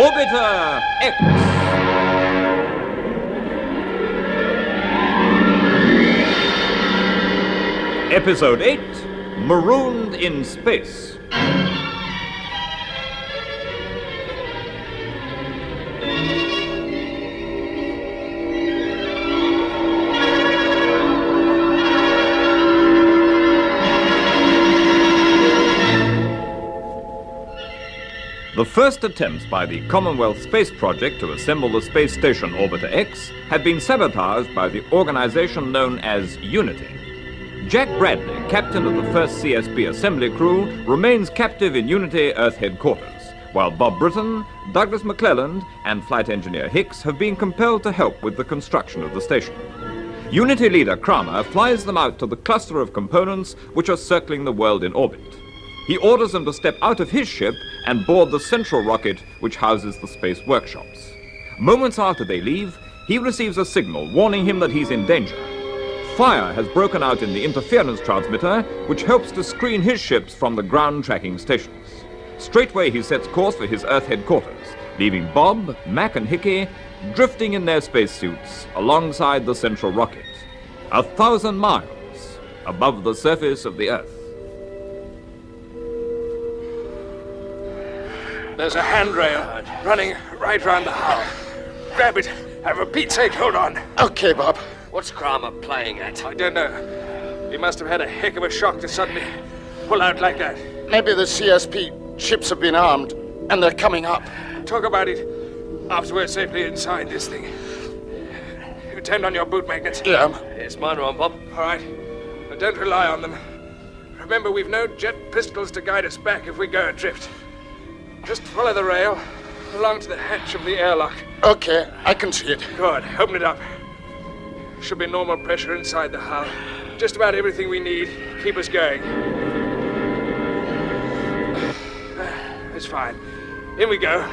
Orbiter X. Episode 8, Marooned in Space. The first attempts by the Commonwealth Space Project to assemble the space station Orbiter X had been sabotaged by the organization known as Unity. Jack Bradley, captain of the first CSP assembly crew, remains captive in Unity Earth headquarters, while Bob Britton, Douglas McClelland, and flight engineer Hicks have been compelled to help with the construction of the station. Unity leader Kramer flies them out to the cluster of components which are circling the world in orbit. He orders them to step out of his ship and board the central rocket which houses the space workshops. Moments after they leave, he receives a signal warning him that he's in danger. Fire has broken out in the interference transmitter, which helps to screen his ships from the ground tracking stations. Straightway he sets course for his Earth headquarters, leaving Bob, Mac and Hickey drifting in their spacesuits alongside the central rocket, 1,000 miles above the surface of the Earth. There's a handrail running right round the hull. Grab it. For Pete's sake, hold on. Okay, Bob. What's Kramer playing at? I don't know. He must have had a heck of a shock to suddenly pull out like that. Maybe the CSP ships have been armed, and they're coming up. Talk about it after we're safely inside this thing. You turned on your boot magnets? Yeah. Yes, mine are on, Bob. All right. But don't rely on them. Remember, we've no jet pistols to guide us back if we go adrift. Just follow the rail along to the hatch of the airlock. Okay, I can see it. Good. Open it up. Should be normal pressure inside the hull. Just about everything we need. Keep us going. It's fine. In we go.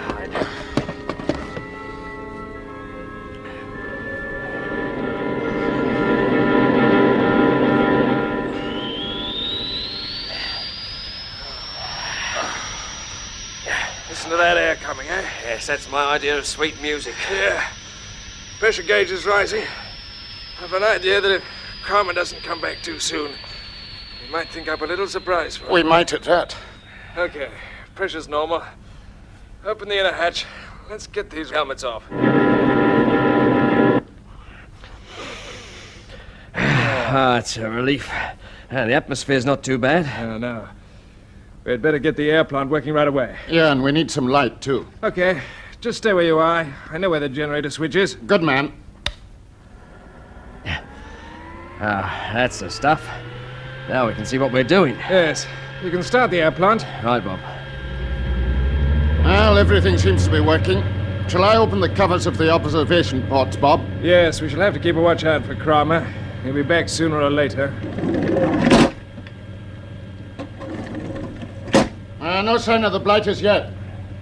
Listen to that air coming, eh? Yes, that's my idea of sweet music. Yeah. Pressure gauge is rising. I've an idea that if Kramer doesn't come back too soon, he might think up a little surprise for us. We might at that. Okay. Pressure's normal. Open the inner hatch. Let's get these helmets off. It's a relief. The atmosphere's not too bad. No. We'd better get the air plant working right away. Yeah, and we need some light, too. Okay. Just stay where you are. I know where the generator switch is. Good man. That's the stuff. Now we can see what we're doing. Yes. You can start the air plant. Right, Bob. Well, everything seems to be working. Shall I open the covers of the observation ports, Bob? Yes, we shall have to keep a watch out for Kramer. He'll be back sooner or later. No sign of the blighters yet.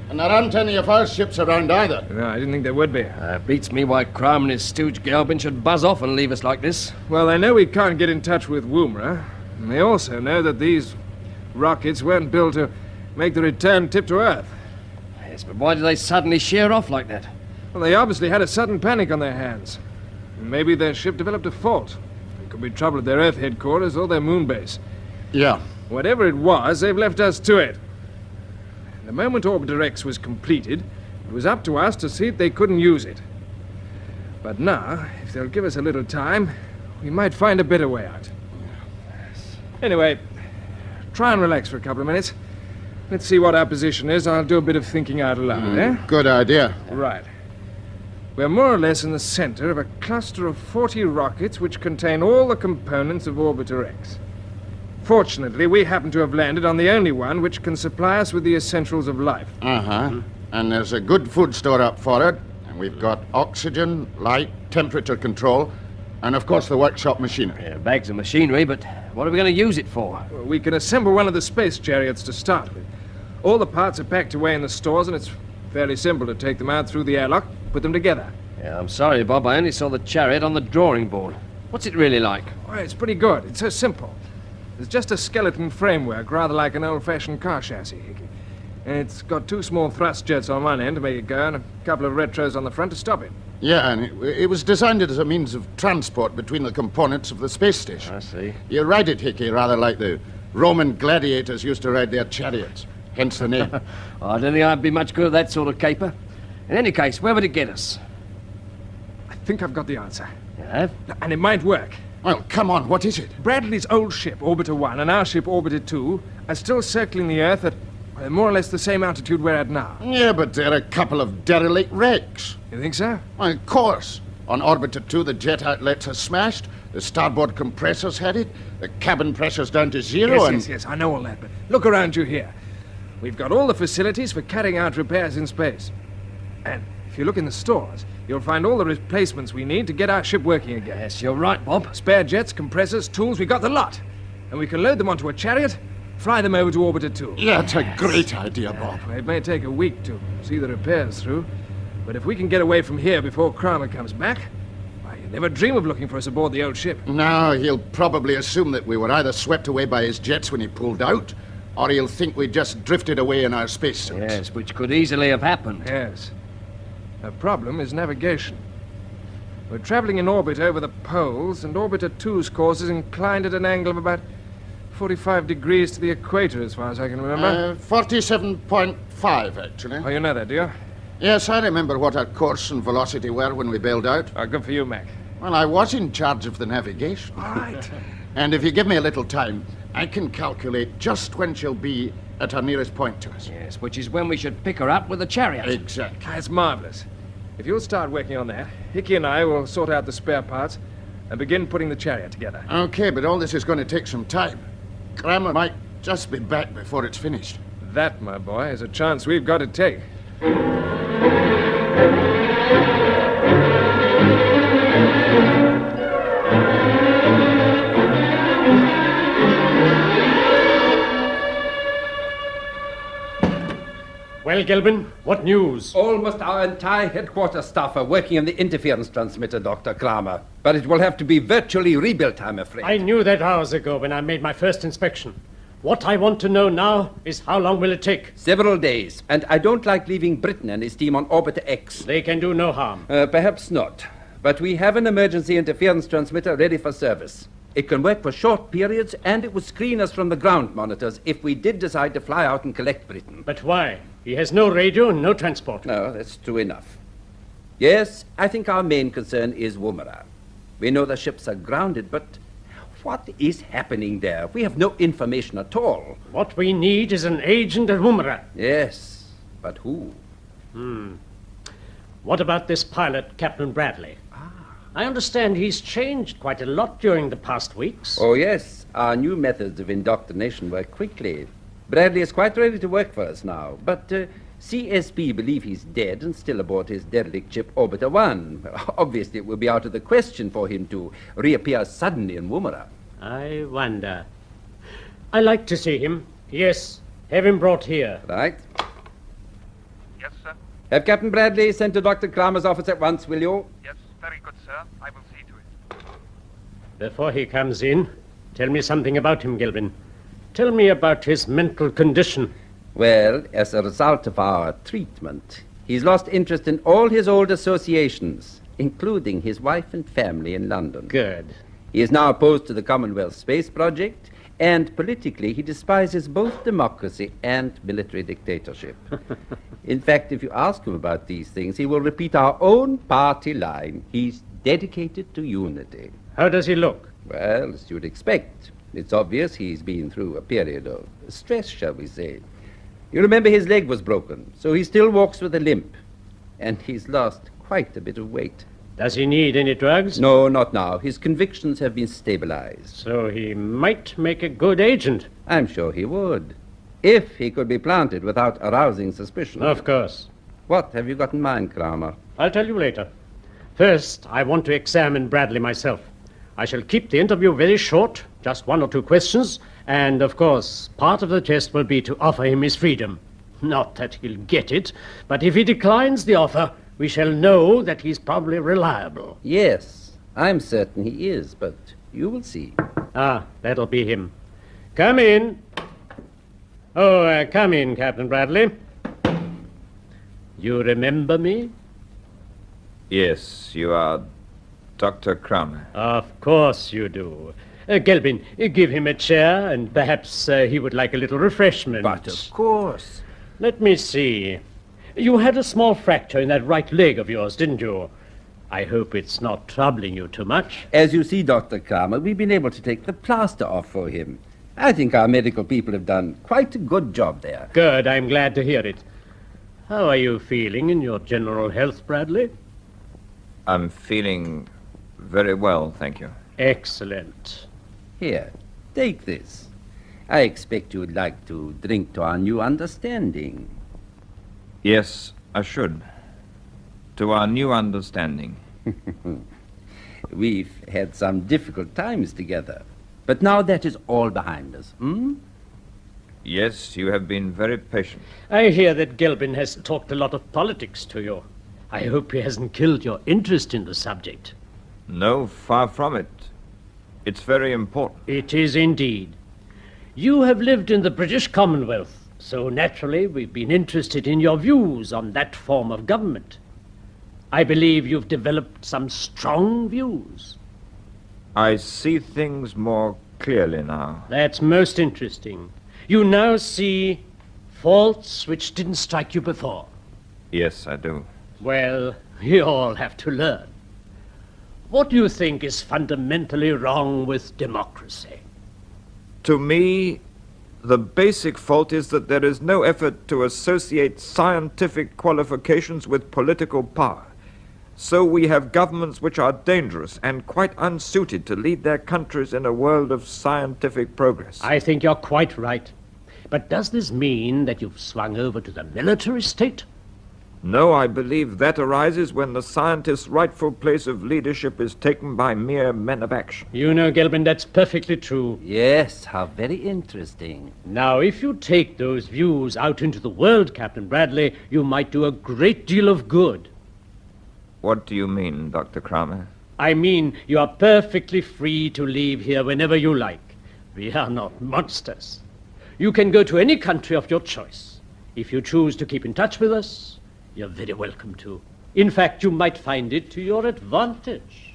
And there aren't any of our ships around either. No, I didn't think there would be. Beats me why Kramer and his stooge Galvin should buzz off and leave us like this. Well, they know we can't get in touch with Woomera. And they also know that these rockets weren't built to make the return trip to Earth. Yes, but why did they suddenly sheer off like that? Well, they obviously had a sudden panic on their hands. And maybe their ship developed a fault. There could be trouble at their Earth headquarters or their moon base. Yeah. Whatever it was, they've left us to it. The moment Orbiter X was completed, it was up to us to see if they couldn't use it. But now, if they'll give us a little time, we might find a better way out. Anyway, try and relax for a couple of minutes. Let's see what our position is. I'll do a bit of thinking out aloud, eh? Good idea. Right. We're more or less in the center of a cluster of 40 rockets which contain all the components of Orbiter X. Fortunately, we happen to have landed on the only one which can supply us with the essentials of life. Uh-huh. And there's a good food store up for it. And we've got oxygen, light, temperature control, and of course the workshop machinery. Yeah, bags of machinery, but what are we going to use it for? Well, we can assemble one of the space chariots to start with. All the parts are packed away in the stores, and it's fairly simple to take them out through the airlock, put them together. Yeah, I'm sorry, Bob. I only saw the chariot on the drawing board. What's it really like? Well, it's pretty good. It's so simple. There's just a skeleton framework, rather like an old-fashioned car chassis, Hickey. It's got 2 small thrust jets on one end to make it go, and a couple of retros on the front to stop it. Yeah, and it was designed as a means of transport between the components of the space station. I see. You ride it, Hickey, rather like the Roman gladiators used to ride their chariots. Hence the name. I don't think I'd be much good at that sort of caper. In any case, where would it get us? I think I've got the answer. You have? And it might work. Well, come on, what is it? Bradley's old ship, Orbiter 1, and our ship, Orbiter 2, are still circling the Earth at more or less the same altitude we're at now. Yeah, but they're a couple of derelict wrecks. You think so? Well, of course. On Orbiter 2, the jet outlets are smashed, the starboard compressor's headed, the cabin pressure's down to zero, Yes, I know all that, but look around you here. We've got all the facilities for carrying out repairs in space. And if you look in the stores, you'll find all the replacements we need to get our ship working again. Yes, you're right, Bob. Spare jets, compressors, tools, we've got the lot. And we can load them onto a chariot, fly them over to Orbiter 2. Yeah, it's a great idea, Bob. It may take a week to see the repairs through, but if we can get away from here before Kramer comes back, why, you'd never dream of looking for us aboard the old ship. No, he'll probably assume that we were either swept away by his jets when he pulled out, or he'll think we just drifted away in our spacesuits. Yes, which could easily have happened. Yes. The problem is navigation. We're traveling in orbit over the poles, and Orbiter 2's course is inclined at an angle of about 45 degrees to the equator, as far as I can remember. 47.5, actually. Oh, you know that, do you? Yes, I remember what our course and velocity were when we bailed out. Oh, good for you, Mac. Well, I was in charge of the navigation. All right. And if you give me a little time, I can calculate just when she'll be at her nearest point to us. Yes, which is when we should pick her up with a chariot. Exactly. That's marvelous. If you'll start working on that, Hickey and I will sort out the spare parts and begin putting the chariot together. Okay, but all this is going to take some time. Kramer might just be back before it's finished. That, my boy, is a chance we've got to take. Well, Gelbin, what news? Almost our entire headquarters staff are working on the interference transmitter, Dr. Kramer. But it will have to be virtually rebuilt, I'm afraid. I knew that hours ago when I made my first inspection. What I want to know now is how long will it take? Several days. And I don't like leaving Britain and his team on Orbiter X. They can do no harm. Perhaps not. But we have an emergency interference transmitter ready for service. It can work for short periods, and it would screen us from the ground monitors if we did decide to fly out and collect Britain. But why? He has no radio and no transport. No, that's true enough. Yes, I think our main concern is Woomera. We know the ships are grounded, but what is happening there? We have no information at all. What we need is an agent at Woomera. Yes, but who? What about this pilot, Captain Bradley? I understand he's changed quite a lot during the past weeks. Oh, yes. Our new methods of indoctrination work quickly. Bradley is quite ready to work for us now, but CSP believe he's dead and still aboard his derelict ship Orbiter 1. Obviously, it will be out of the question for him to reappear suddenly in Woomera. I wonder. I like to see him. Yes, have him brought here. Right. Yes, sir. Have Captain Bradley sent to Dr. Kramer's office at once, will you? Yes, very good, sir. I will see to it. Before he comes in, tell me something about him, Gilbin. Tell me about his mental condition. Well, as a result of our treatment, he's lost interest in all his old associations, including his wife and family in London. Good. He is now opposed to the Commonwealth Space Project, and politically he despises both democracy and military dictatorship. In fact, if you ask him about these things, he will repeat our own party line. He's dedicated to unity. How does he look? Well, as you'd expect. It's obvious he's been through a period of stress, shall we say. You remember his leg was broken, so he still walks with a limp. And he's lost quite a bit of weight. Does he need any drugs? No, not now. His convictions have been stabilized. So he might make a good agent. I'm sure he would, if he could be planted without arousing suspicion. Of course. What have you got in mind, Kramer? I'll tell you later. First, I want to examine Bradley myself. I shall keep the interview very short, just 1 or 2 questions, and, of course, part of the test will be to offer him his freedom. Not that he'll get it, but if he declines the offer, we shall know that he's probably reliable. Yes, I'm certain he is, but you will see. Ah, that'll be him. Come in. Oh, come in, Captain Bradley. You remember me? Yes, you are Dr. Kramer. Of course you do. Gelbin, give him a chair, and perhaps he would like a little refreshment. But of course. Let me see. You had a small fracture in that right leg of yours, didn't you? I hope it's not troubling you too much. As you see, Dr. Kramer, we've been able to take the plaster off for him. I think our medical people have done quite a good job there. Good, I'm glad to hear it. How are you feeling in your general health, Bradley? I'm feeling very well, thank you. Excellent. Here, take this. I expect you would like to drink to our new understanding. Yes, I should. To our new understanding. We've had some difficult times together, but now that is all behind us, Yes, you have been very patient. I hear that Gelbin has talked a lot of politics to you. I hope he hasn't killed your interest in the subject. No, far from it. It's very important. It is indeed. You have lived in the British Commonwealth, so naturally we've been interested in your views on that form of government. I believe you've developed some strong views. I see things more clearly now. That's most interesting. You now see faults which didn't strike you before. Yes, I do. Well, we all have to learn. What do you think is fundamentally wrong with democracy? To me, the basic fault is that there is no effort to associate scientific qualifications with political power. So we have governments which are dangerous and quite unsuited to lead their countries in a world of scientific progress. I think you're quite right. But does this mean that you've swung over to the military state? No, I believe that arises when the scientist's rightful place of leadership is taken by mere men of action. You know, Gelbin, that's perfectly true. Yes, how very interesting. Now, if you take those views out into the world, Captain Bradley, you might do a great deal of good. What do you mean, Dr. Kramer? I mean, you are perfectly free to leave here whenever you like. We are not monsters. You can go to any country of your choice. If you choose to keep in touch with us, you're very welcome to. In fact, you might find it to your advantage.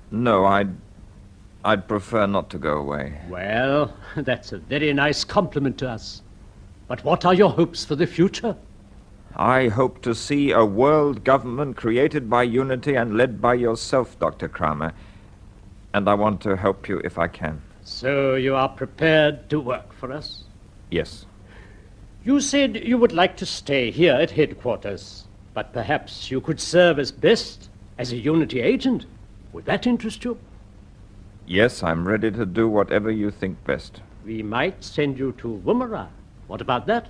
No, I'd prefer not to go away. Well, that's a very nice compliment to us. But what are your hopes for the future? I hope to see a world government created by unity and led by yourself, Dr. Kramer. And I want to help you if I can. So you are prepared to work for us? Yes. You said you would like to stay here at headquarters, but perhaps you could serve as best as a Unity agent. Would that interest you? Yes, I'm ready to do whatever you think best. We might send you to Woomera. What about that?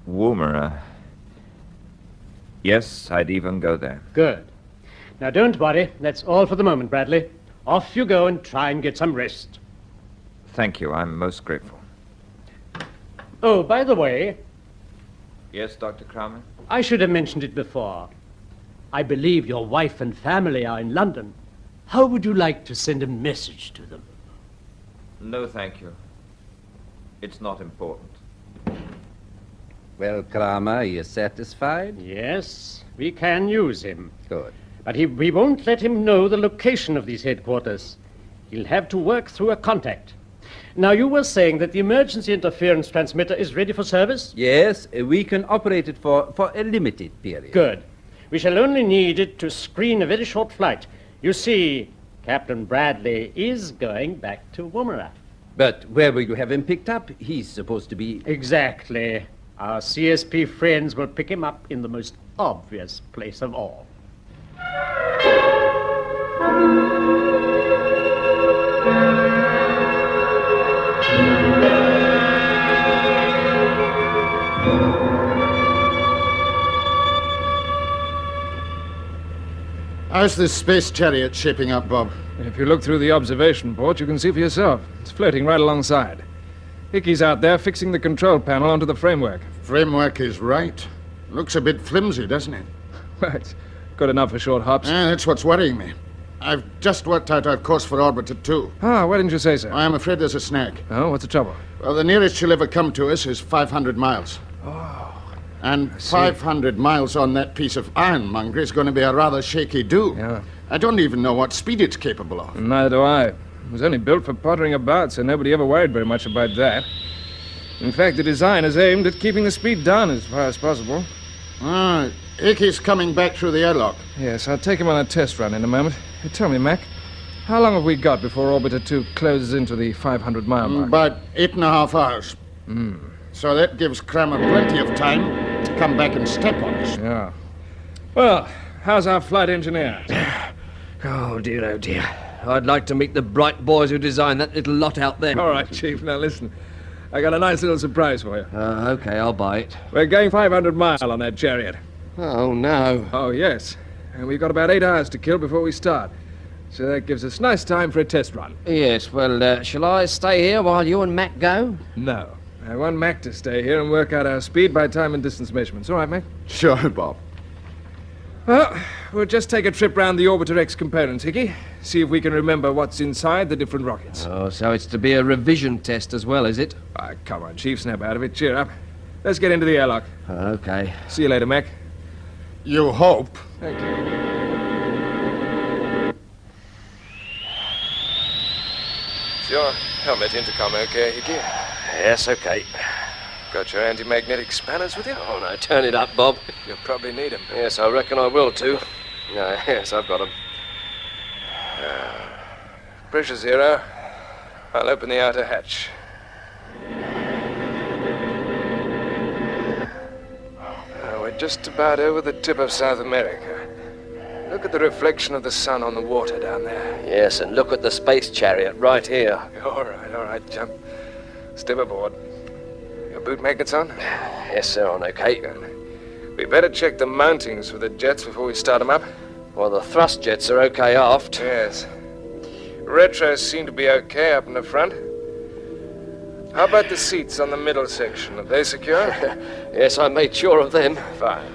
Woomera. Yes, I'd even go there. Good. Now don't worry. That's all for the moment, Bradley. Off you go and try and get some rest. Thank you. I'm most grateful. Oh, by the way, Yes, Dr. Kramer? I should have mentioned it before. I believe your wife and family are in London. How would you like to send a message to them? No, thank you. It's not important. Well, Kramer, are you satisfied? Yes, we can use him. Good. But we won't let him know the location of these headquarters. He'll have to work through a contact. Now, you were saying that the emergency interference transmitter is ready for service? Yes, we can operate it for a limited period. Good. We shall only need it to screen a very short flight. You see, Captain Bradley is going back to Woomera. But where will you have him picked up? He's supposed to be... Exactly. Our CSP friends will pick him up in the most obvious place of all. How's this space chariot shaping up, Bob? If you look through the observation port, you can see for yourself. It's floating right alongside. Hickey's out there fixing the control panel onto the framework. Framework is right. Looks a bit flimsy, doesn't it? Well, it's good enough for short hops. That's what's worrying me. I've just worked out our course for Orbiter 2. Ah, why didn't you say so? I'm afraid there's a snag. Oh, what's the trouble? Well, the nearest she'll ever come to us is 500 miles. Oh. And 500 miles on that piece of ironmonger is going to be a rather shaky do. Yeah. I don't even know what speed it's capable of. Neither do I. It was only built for pottering about, so nobody ever worried very much about that. In fact, the design is aimed at keeping the speed down as far as possible. Ah, Ickey's coming back through the airlock. Yes, I'll take him on a test run in a moment. Tell me, Mac, how long have we got before Orbiter 2 closes into the 500-mile mark? About 8.5 hours. So that gives Kramer plenty of time to come back and step on us. Yeah. Well, how's our flight engineer? Oh, dear, oh, dear. I'd like to meet the bright boys who designed that little lot out there. All right, Chief, now listen. I got a nice little surprise for you. Okay, I'll buy it. We're going 500 miles on that chariot. Oh, no. Oh, yes. And we've got about 8 hours to kill before we start. So that gives us nice time for a test run. Yes, well, shall I stay here while you and Mac go? No. I want Mac to stay here and work out our speed by time and distance measurements. All right, Mac? Sure, Bob. Well, we'll just take a trip round the Orbiter X components, Hickey. See if we can remember what's inside the different rockets. Oh, so it's to be a revision test as well, is it? Ah, come on, Chief, snap out of it. Cheer up. Let's get into the airlock. Okay. See you later, Mac. You hope. Thank you. Is your helmet intercom okay, Hickey? Yes, okay. Got your anti-magnetic spanners with you? Oh, no, turn it up, Bob. You'll probably need them. Yes, I reckon I will, too. No, yes, I've got them. Pressure 0. I'll open the outer hatch. We're just about over the tip of South America. Look at the reflection of the sun on the water down there. Yes, and look at the space chariot right here. All right, chump. Step aboard. Your boot magnets on? Yes, they're on okay. We better check the mountings for the jets before we start them up. Well, the thrust jets are okay aft. Yes. Retros seem to be okay up in the front. How about the seats on the middle section? Are they secure? Yes, I made sure of them. Fine.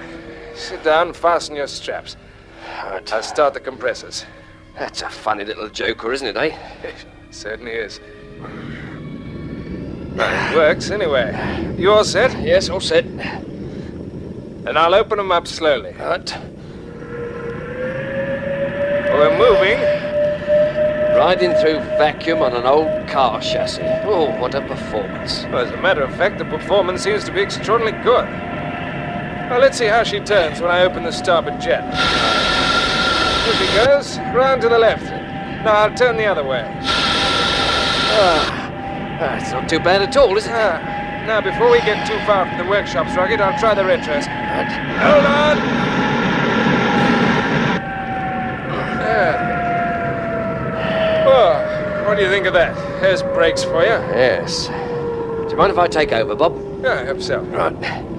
Sit down and fasten your straps. Right. I'll start the compressors. That's a funny little joker, isn't it, eh? It certainly is. Right, it works anyway. You all set? Yes, all set. And I'll open them up slowly. Right. We're moving. Riding through vacuum on an old car chassis. Oh, what a performance. Well, as a matter of fact, the performance seems to be extraordinarily good. Well, let's see how she turns when I open the starboard jet. Here she goes, round to the left. Now I'll turn the other way. It's not too bad at all, is it? Now, before we get too far from the workshop's rocket, I'll try the retros. Right. Hold on! Oh, what do you think of that? There's brakes for you. Yes. Do you mind if I take over, Bob? Yeah, I hope so. Right.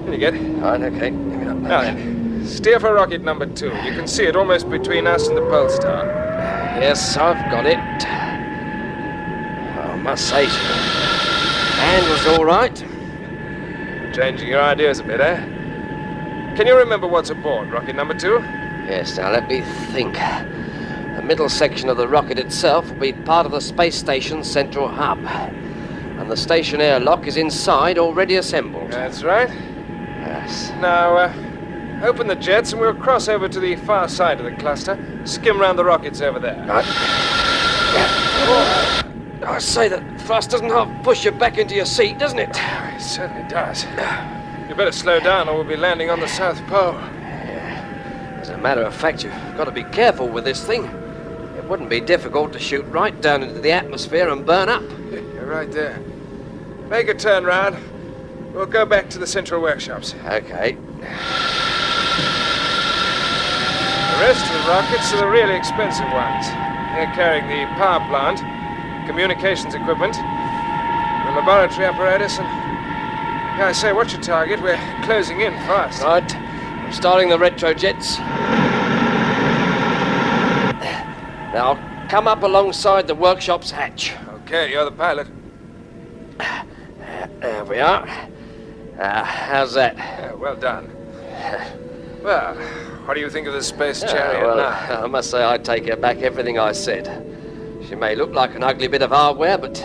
Here you get. Right, okay. Give it up. Now then, steer for rocket number 2. You can see it almost between us and the pole star. Yes, I've got it. I must say, handle's all right. Changing your ideas a bit, eh? Can you remember what's aboard rocket number 2? Yes, now let me think. The middle section of the rocket itself will be part of the space station's central hub. And the station airlock is inside, already assembled. That's right. Yes. Now, open the jets and we'll cross over to the far side of the cluster, skim round the rockets over there. Right. Oh, I say that thrust doesn't half push you back into your seat, doesn't it? It certainly does. You better slow down or we'll be landing on the South Pole. As a matter of fact, you've got to be careful with this thing. It wouldn't be difficult to shoot right down into the atmosphere and burn up. You're right there. Make a turn round. We'll go back to the central workshops. Okay. The rest of the rockets are the really expensive ones. They're carrying the power plant, communications equipment, the laboratory apparatus, and... Yeah, I say, what's your target? We're closing in fast. Right. I'm starting the retro jets. Now, come up alongside the workshop's hatch. Okay, you're the pilot. There we are. How's that? Yeah, well done. Well, what do you think of the space chariot Well, now? I must say I take back everything I said. She may look like an ugly bit of hardware, but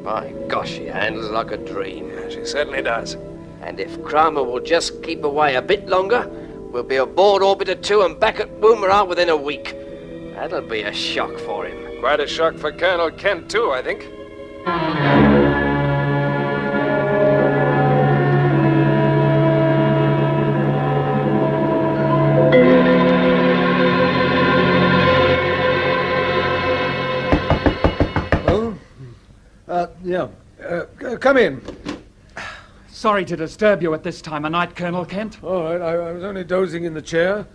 by gosh, she handles like a dream. She certainly does. And if Kramer will just keep away a bit longer, we'll be aboard Orbiter 2 and back at Woomera within a week. That'll be a shock for him. Quite a shock for Colonel Kent, too, I think. Come in. Sorry to disturb you at this time of night, Colonel Kent. All right, I was only dozing in the chair.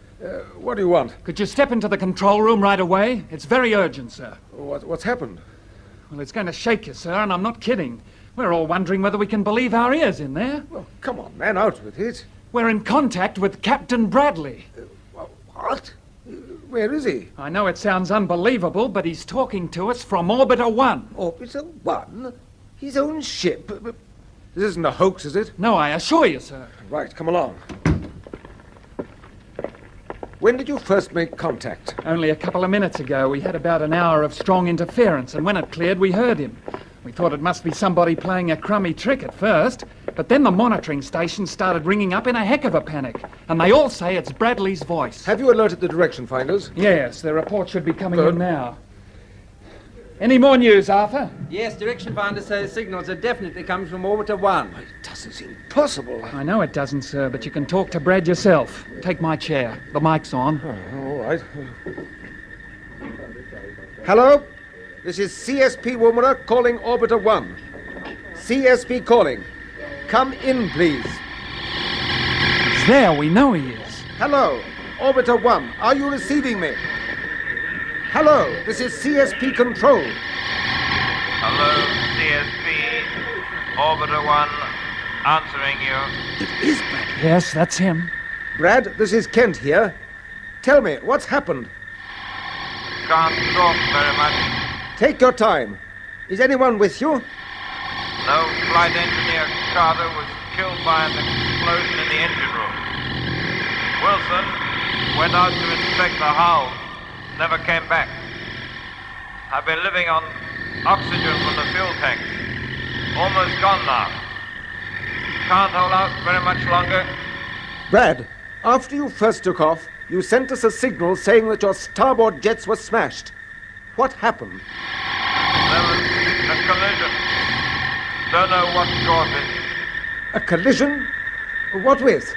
What do you want? Could you step into the control room right away? It's very urgent, sir. What's happened? Well, it's going to shake you, sir, and I'm not kidding. We're all wondering whether we can believe our ears in there. Well, come on, man, out with it. We're in contact with Captain Bradley. What? Where is he? I know it sounds unbelievable, but he's talking to us from Orbiter 1. Orbiter 1? His own ship? This isn't a hoax, is it? No, I assure you, sir. Right, come along. When did you first make contact? Only a couple of minutes ago. We had about an hour of strong interference, and when it cleared, we heard him. We thought it must be somebody playing a crummy trick at first, but then the monitoring stations started ringing up in a heck of a panic, and they all say it's Bradley's voice. Have you alerted the direction finders? Yes, the report should be coming in now. Any more news, Arthur? Yes, direction finder says signals are definitely coming from Orbiter 1. It doesn't seem possible. I know it doesn't, sir, but you can talk to Brad yourself. Take my chair. The mic's on. All right. Hello? This is CSP Woomera calling Orbiter 1. CSP calling. Come in, please. He's there. We know he is. Hello, Orbiter 1. Are you receiving me? Hello, this is CSP Control. Hello, CSP. Orbiter 1, answering you. It is Brad. Yes, that's him. Brad, this is Kent here. Tell me, what's happened? Can't talk very much. Take your time. Is anyone with you? No, flight engineer Carter was killed by an explosion in the engine room. Wilson went out to inspect the hull. Never came back. I've been living on oxygen from the fuel tanks. Almost gone now. Can't hold out very much longer. Brad, after you first took off, you sent us a signal saying that your starboard jets were smashed. What happened? There was a collision. Don't know what caused it. A collision? What with?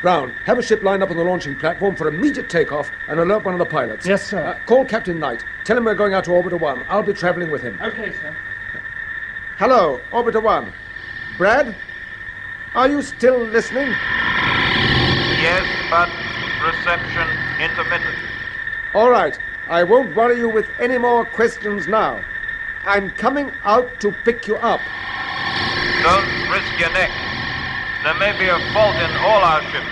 Brown, have a ship lined up on the launching platform for immediate takeoff and alert one of the pilots. Yes, sir. Call Captain Knight. Tell him we're going out to Orbiter 1. I'll be traveling with him. Okay, sir. Hello, Orbiter 1. Brad? Are you still listening? Yes, but reception intermittent. All right. I won't worry you with any more questions now. I'm coming out to pick you up. Don't risk your neck. There may be a fault in all our ships.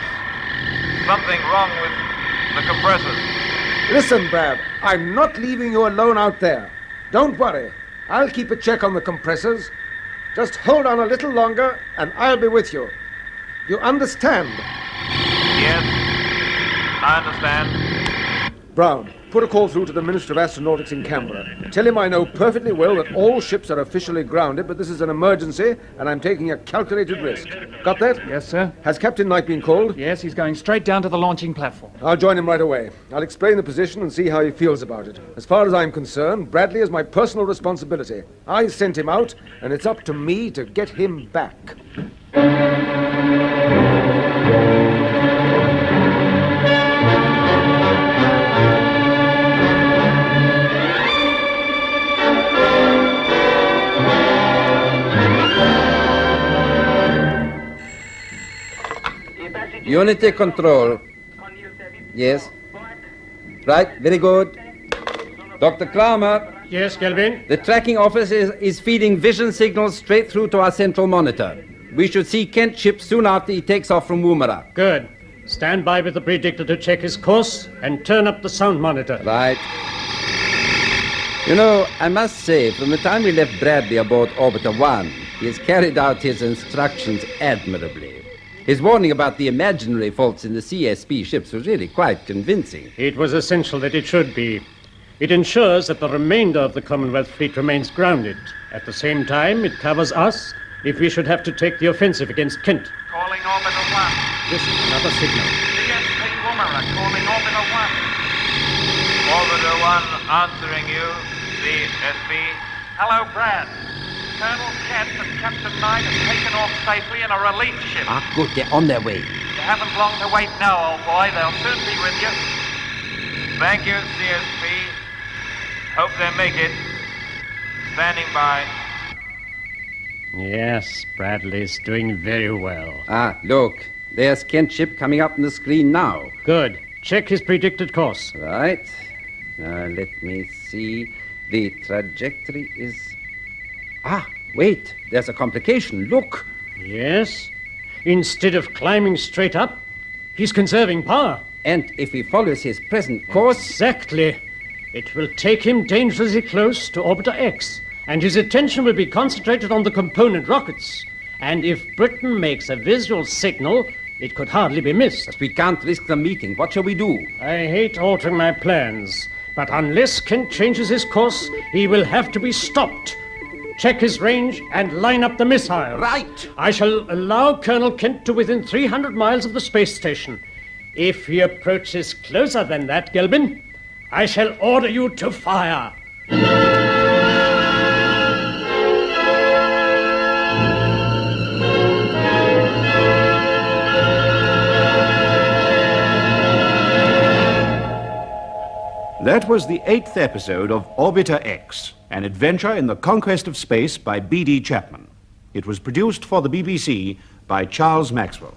Something wrong with the compressors. Listen, Brad, I'm not leaving you alone out there. Don't worry. I'll keep a check on the compressors. Just hold on a little longer, and I'll be with you. You understand? Yes, I understand. Brown, put a call through to the Minister of Astronautics in Canberra. Tell him I know perfectly well that all ships are officially grounded, but this is an emergency, and I'm taking a calculated risk. Got that? Yes, sir. Has Captain Knight been called? Yes, he's going straight down to the launching platform. I'll join him right away. I'll explain the position and see how he feels about it. As far as I'm concerned, Bradley is my personal responsibility. I sent him out, and it's up to me to get him back. Unity control. Yes. Right, very good. Dr. Kramer, Yes, Kelvin? the tracking office is feeding vision signals straight through to our central monitor. We should see Kent's ship soon after he takes off from Woomera. Good. Stand by with the predictor to check his course and turn up the sound monitor. Right. You know, I must say, from the time we left Bradley aboard Orbiter 1, he has carried out his instructions admirably. His warning about the imaginary faults in the CSP ships was really quite convincing. It was essential that it should be. It ensures that the remainder of the Commonwealth fleet remains grounded. At the same time, it covers us if we should have to take the offensive against Kent. Calling Orbital 1. This is another signal. CSP Woomera calling Orbital 1. Orbital 1 answering you, CSP. Hello, Brad. Colonel Kent and Captain Knight have taken off safely in a relief ship. Ah, good, they're on their way. You haven't long to wait now, old boy. They'll soon be with you. Thank you, CSP. Hope they make it. Standing by. Yes, Bradley's doing very well. Ah, look, there's Kent's ship coming up on the screen now. Good. Check his predicted course. Right. Now, let me see. The trajectory is... Ah, wait, there's a complication. Look. Yes. Instead of climbing straight up, he's conserving power. And if he follows his present course... Exactly. It will take him dangerously close to Orbiter X, and his attention will be concentrated on the component rockets. And if Britain makes a visual signal, it could hardly be missed. But we can't risk the meeting. What shall we do? I hate altering my plans, but unless Kent changes his course, he will have to be stopped. Check his range and line up the missiles. Right. I shall allow Colonel Kent to within 300 miles of the space station. If he approaches closer than that, Gilbin, I shall order you to fire. That was the 8th episode of Orbiter X, an adventure in the conquest of space by B.D. Chapman. It was produced for the BBC by Charles Maxwell.